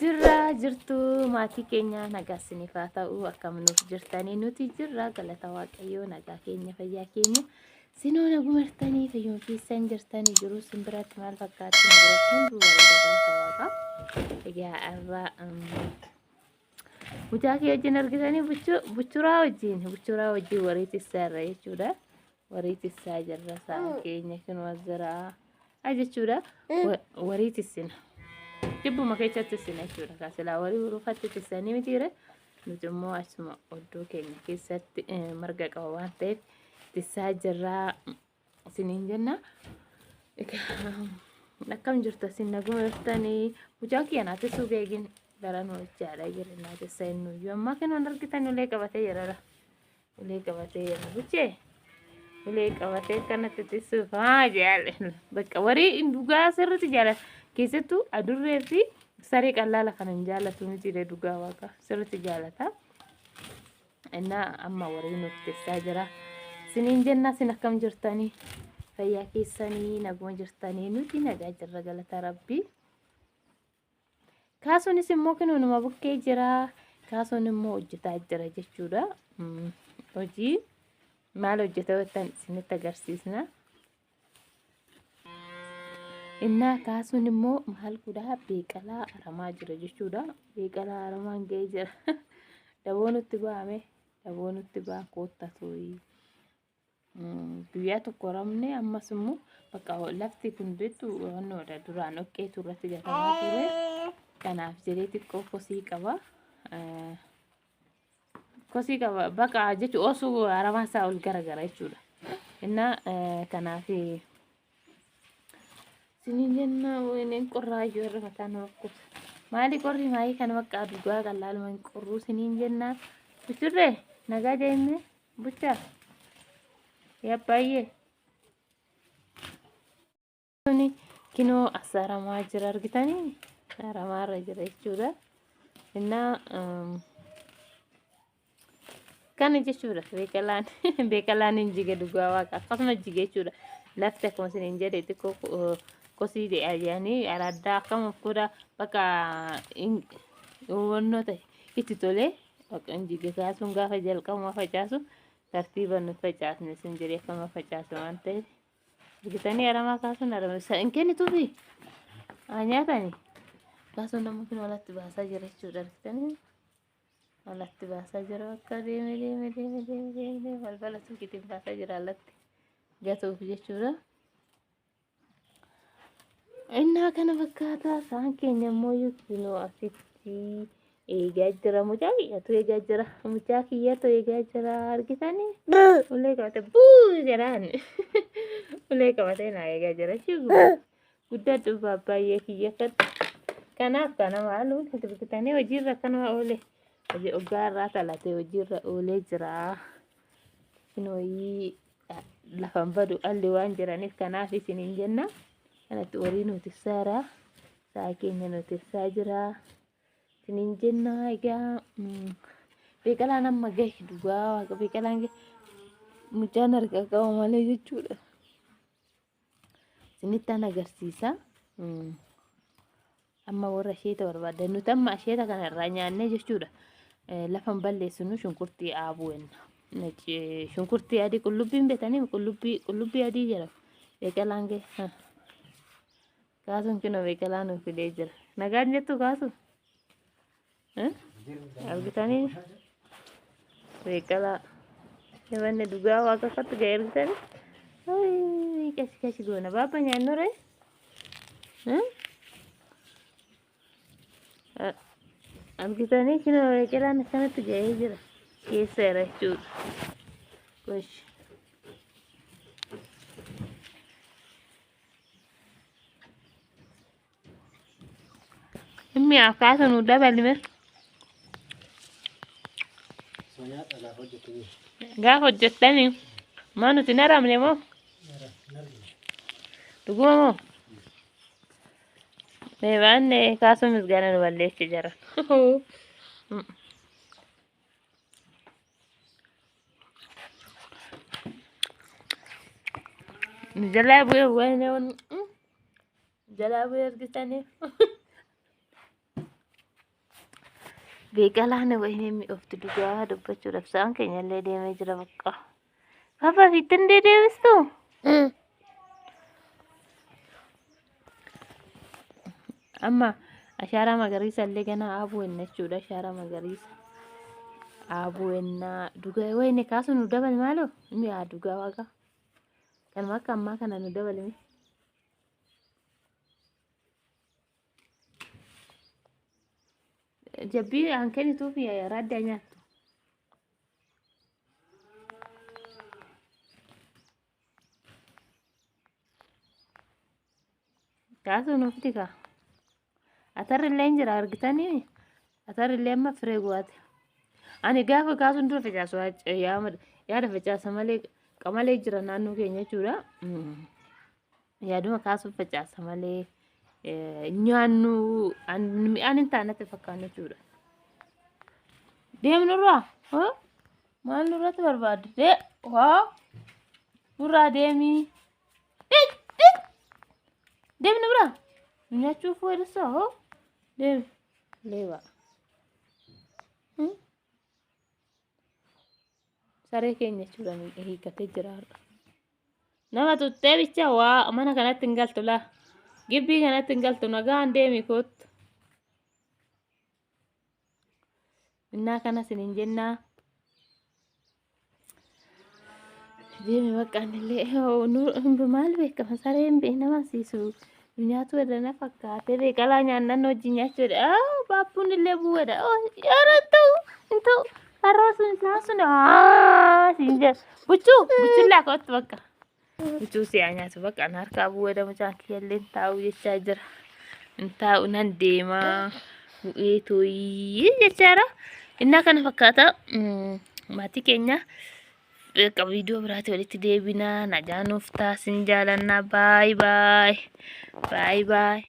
jirtu maatii keenya nagaa isiniif haa ta'u akkam nuuf jirtanii nuti jirra galata waaqayyoo nagaa keenya fayyaa keenya sinoo naguma jirtanii fayyoo keessan jirtanii jiru simbiratti maal fakkaatu nagaratan duwwaa galata waaqa egaa arra mucaa kee wajjin argitanii buchuraa wajjin wariitissaa irra jechuudha wariitissaa jirra saa keenya kun wazzaraa jechuudha wariitissina Tibbuma keessatti sina jechuudha. Kaasila warii uruufatti tissanii mitiire nuti immoo asuma oddoo keenya keessatti marga qaba waan ta'eef tissaa jirraa isiniin jenna. Akkam jirtu isin naguma jirtanii mucaa kiyyanaa tissuu beekin daran hojjaadha jirannaa tissa inni iyyuu ammaa kan argitan ulee qabatee jirara. Ulee qabatee jira buchee ulee qabatee kanatti tissuuf jaalladha. Bakka warii dhugaa sirriitti jaalladha. Keessattuu adurree fi saree qallaala kan hin jaallatu miti dhugaa waaqa sirriitti jaallata. Innaa amma warii nuti tessaa jira. Isiniin jenna isin akkam jirtanii fayyaa keessanii naguma jirtanii nuti nagaa jirra galata rabbii. Kaasuunis immoo kinuunuma bukkee jira. Kaasuun immoo hojjetaa jira jechuudha. Hojii maal hojjeta wettan isinitti agarsiisna. Innaa kaasuun immoo maal godhaa beeqalaa aramaa jira jechuudha. Beeqalaa aramaan ga'ee jira. Daboo nutti ba'ame daboo nutti ba'an koottatuuyi. Guyyaa tokko ramne ammas immoo bakka lafti kun beektu wannoodha duraan dhoqqee turratti gatamaa ture. Kanaaf jedhee xiqqoo kosii qaba. Kosii qaba bakka jechuun osoo aramaa isaa ol garagara jechuudha. Innaa kanaaf Sinin jenna wenen qorraayyoo irra mataan rakkoosa. Maali qorri maayii kana bakka dhugaa qal'aaluma hin qorruu sinin jenna. Buchurree nagaa jenne buchaa. Yabbaayye. Kuni kinoo asaramaa jira argitanii? Aramaa irra jira jechuudha. Innaa kana jechuudha beekalaan hin jige dhugaa waaqa akkasuma jige jechuudha. Lafti akkuma sinin jedhe xiqqoo kosii yaani araddaa akkama fuudha bakka wannoo ta'e itti tolee bakka injige kaasuun gaafa jalqabuma facaasu tartiiban nu facaasne sin jedhee akkama facaasu waan ta'eef argitanii aramaa kaasuun aramaa hin kennituufi nyaatanii kaasuun namni kun walatti baasaa jira jechuudha argitanii walatti baasaa jira akka deeme balbala suuqiitiin baasaa jira alatti gatuuf jechuudha. Innaa kana fakkaataa isaan keenya immoo yookiin asitti eegaa jira mucaa kiyyatu eegaa jira mucaa kiyyatu eegaa jira argitanii ulee qabate buu jedhaan ulee qabatee naa eegaa jira guddaa dhuunfaa baay'ee kiyya kanaaf kana maaluun argitanii hojiirra kanuma oolee hoggaa irraa talatee hojiirra oolee jira kinooyii lafan badu alli waan jiraniif kanaaf isiniin jenna. Kanatti horii nuti saara saa keenya nuti saa jira isiniin jenna egaa beekalaan amma gahe dhugaa waaqa beekalaan gahe mucaan argaa qaba malee jechuudha. Isinittaan agarsiisa amma warra asheeta barbaadan nuti amma asheeta kanarraa nyaannee jechuudha. Lafan balleessinu shunkurtii aabuu enna shunkurtii adii qullubbiin beekanii qullubbii adii jedhama beekalaan gahe. Kaasuun kinoo beekalaa nuuf fidee jira. Nagaan jettu kaasu? Argitanii? Beekalaa. Namoonni dhugaa waaqa akkatti ga'e argitanii? Kashi goona. Baabba nyaannu ree? Argitanii kinoo beekalaan akkanatti ga'ee jira. Keessa jira jechuudha. Gosh. Inni akkaataa nu dabalime. Gaafa hojjettanii maa nuti hin haramne moo? Dhuguma moo? Meebaanne kaasuu misgaana nu balleessi jira. Jalaa bu'ee waan jalaa bu'ee argitanii. beekalaan wayne mi'ooftu dhugaa dubbachuudhaaf sa'aan keenyallee deemee jira bakka. Papa fitin deebistu. Amma ashaaraa magariisa illee gana aabuu enna jechuudha. Ashaaraa magariisa aabuu enna dhugaa wayne kaasu nu dabal maalo mi'a dhugaa waaqa kan makka ammaa kana nu dabalimi. Jabbii hanqaniituuf radda nyaattu. Kaasu nuuf tika. Atarrillee hin jira argitanii atarrillee amma firee guwaate. Ani gaafa kaasuun dura facaasu yaada facaasa malee qamalee jira naannoo keenya jechuudha. Yaaduma kaasuun facaasa malee nyaannu mi'aan hin taanatti fakkaanne jechuudha. Deemnurraa maal nurratti barbaadde waa nurraa deemii deemni bira nyaachuuf weeddisaa hoo deemi leeba saree keenya jechuudha hiikkatee jira nama tuttee bicha waa mana kanatti hin galtu laa gibbii kanatti hin galtu nagaan deemi kootu innaa kana sinin jennaa deemi baqqaanillee maal beekama sareen nama siisu nyaatu wedana fakkaate beekalaa nyaannan hojii nyaachuudha baabbuun illee bu'eedha yaara ta'u harroosun saasun sinja buchullaa kootu bakka buchuu si'aa nyaatu bakka an harkaa bu'eedha mucaan kiyyallee taa'u jechaa jira hin taa'u nan deemaa bu'ee tooyii jechaadha innaa kana fakkaata maatii keenya video biraatti walitti deebinaa nagaan nuuf taasin jaalannaa baay baay.